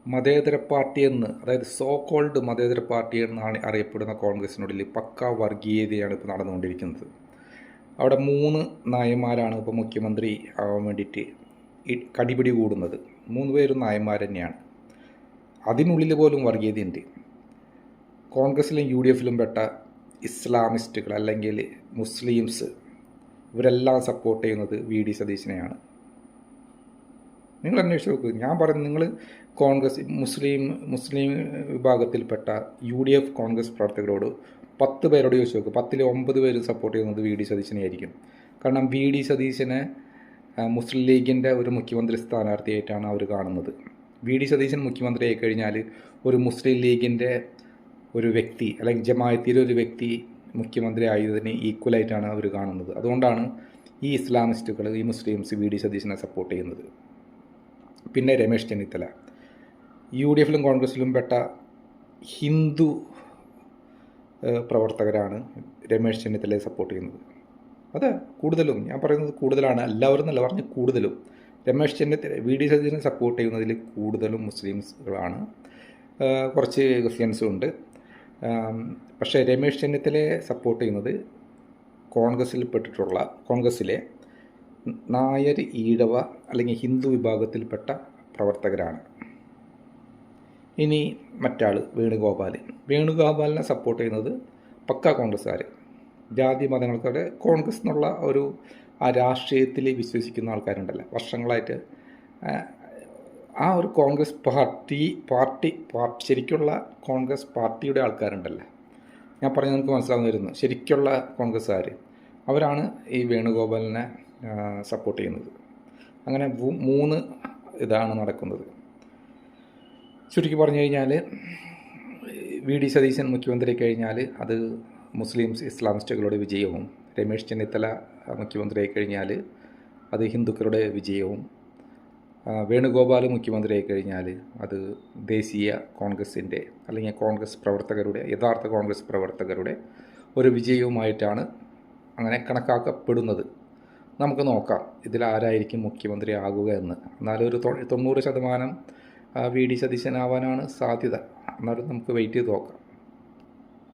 മതേതര പാർട്ടിയെന്ന്, അതായത് so called മതേതര പാർട്ടി എന്നാണ് അറിയപ്പെടുന്ന കോൺഗ്രസിനുള്ളിൽ പക്കാ വർഗീയതയാണ് ഇപ്പോൾ നടന്നുകൊണ്ടിരിക്കുന്നത്. അവിടെ 3 നായന്മാരാണ് ഇപ്പോൾ മുഖ്യമന്ത്രി ആവാൻ വേണ്ടിയിട്ട് കടിപിടി കൂടുന്നത്. 3 പേരും നായന്മാർ തന്നെയാണ്. അതിനുള്ളിൽ പോലും വർഗീയതയുണ്ട്. കോൺഗ്രസിലും UDFലും പെട്ട ഇസ്ലാമിസ്റ്റുകൾ അല്ലെങ്കിൽ മുസ്ലിംസ് ഇവരെല്ലാം സപ്പോർട്ട് ചെയ്യുന്നത് VD സതീശനെയാണ്. നിങ്ങൾ അന്വേഷിച്ച് നോക്കൂ. ഞാൻ പറയുന്നത്, നിങ്ങൾ കോൺഗ്രസ് മുസ്ലിം വിഭാഗത്തിൽപ്പെട്ട UDF കോൺഗ്രസ് പ്രവർത്തകരോട് 10 പേരോട് ചോദിച്ചു നോക്കും. 10ൽ 9 പേരും സപ്പോർട്ട് ചെയ്യുന്നത് VD സതീശനെയായിരിക്കും. കാരണം VD സതീശനെ മുസ്ലിം ലീഗിൻ്റെ ഒരു മുഖ്യമന്ത്രി സ്ഥാനാർത്ഥിയായിട്ടാണ് അവർ കാണുന്നത്. VD സതീശൻ മുഖ്യമന്ത്രിയായി കഴിഞ്ഞാൽ ഒരു മുസ്ലിം ലീഗിൻ്റെ ഒരു വ്യക്തി അല്ലെങ്കിൽ ജമാഅത്തിലെ ഒരു വ്യക്തി മുഖ്യമന്ത്രി ആയതിന് ഈക്വലായിട്ടാണ് അവർ കാണുന്നത്. അതുകൊണ്ടാണ് ഈ ഇസ്ലാമിസ്റ്റുകൾ, ഈ മുസ്ലിംസ് VD സതീശനെ സപ്പോർട്ട് ചെയ്യുന്നത്. പിന്നെ രമേശ് ചെന്നിത്തല, UDFലും കോൺഗ്രസിലും പെട്ട ഹിന്ദു പ്രവർത്തകരാണ് രമേശ് ചെന്നിത്തലയെ സപ്പോർട്ട് ചെയ്യുന്നത്. അതെ, കൂടുതലും ഞാൻ പറയുന്നത് കൂടുതലാണ്, എല്ലാവരും എന്നല്ല പറഞ്ഞ് കൂടുതലും. രമേശ് ചെന്നിത്തല VD സതീശനെ സപ്പോർട്ട് ചെയ്യുന്നതിൽ കൂടുതലും മുസ്ലിംസുകളാണ്, കുറച്ച് ക്രിസ്ത്യൻസും ഉണ്ട്. പക്ഷേ രമേശ് ചെന്നിത്തലയെ സപ്പോർട്ട് ചെയ്യുന്നത് കോൺഗ്രസിലെ നായർ, ഈഴവ അല്ലെങ്കിൽ ഹിന്ദു വിഭാഗത്തിൽപ്പെട്ട പ്രവർത്തകരാണ്. ഇനി മറ്റാൾ വേണുഗോപാലിനെ സപ്പോർട്ട് ചെയ്യുന്നത് പക്കാ കോൺഗ്രസ്സുകാർ, ജാതി മതങ്ങൾക്കൊക്കെ കോൺഗ്രസ് എന്നുള്ള ഒരു ആ രാഷ്ട്രീയത്തിൽ വിശ്വസിക്കുന്ന ആൾക്കാരുണ്ടല്ലോ വർഷങ്ങളായിട്ട്. ആ ഒരു കോൺഗ്രസ് പാർട്ടി ശരിക്കുള്ള കോൺഗ്രസ് പാർട്ടിയുടെ ആൾക്കാരുണ്ടല്ലോ, ഞാൻ പറഞ്ഞത് നിങ്ങൾക്ക് മനസ്സിലാവുന്ന വരുന്നു. ശരിക്കുള്ള കോൺഗ്രസ്സുകാർ അവരാണ് ഈ വേണുഗോപാലിനെ സപ്പോർട്ട് ചെയ്യുന്നത്. അങ്ങനെ 3 ഇതാണ് നടക്കുന്നത്. ചുരുക്കി പറഞ്ഞു കഴിഞ്ഞാൽ VD സതീശൻ മുഖ്യമന്ത്രി കഴിഞ്ഞാൽ അത് ഇസ്ലാമിസ്റ്റുകളുടെ വിജയവും, രമേശ് ചെന്നിത്തല മുഖ്യമന്ത്രിയായി കഴിഞ്ഞാൽ അത് ഹിന്ദുക്കളുടെ വിജയവും, വേണുഗോപാൽ മുഖ്യമന്ത്രിയായി കഴിഞ്ഞാൽ അത് ദേശീയ കോൺഗ്രസിൻ്റെ അല്ലെങ്കിൽ യഥാർത്ഥ കോൺഗ്രസ് പ്രവർത്തകരുടെ ഒരു വിജയവുമായിട്ടാണ് അങ്ങനെ കണക്കാക്കപ്പെടുന്നത്. നമുക്ക് നോക്കാം ഇതിലാരായിരിക്കും മുഖ്യമന്ത്രി ആകുക എന്ന്. എന്നാലും ഒരു 90% VD സതീശനാവാനാണ് സാധ്യത. എന്നാലും നമുക്ക് വെയിറ്റ് ചെയ്ത് നോക്കാം.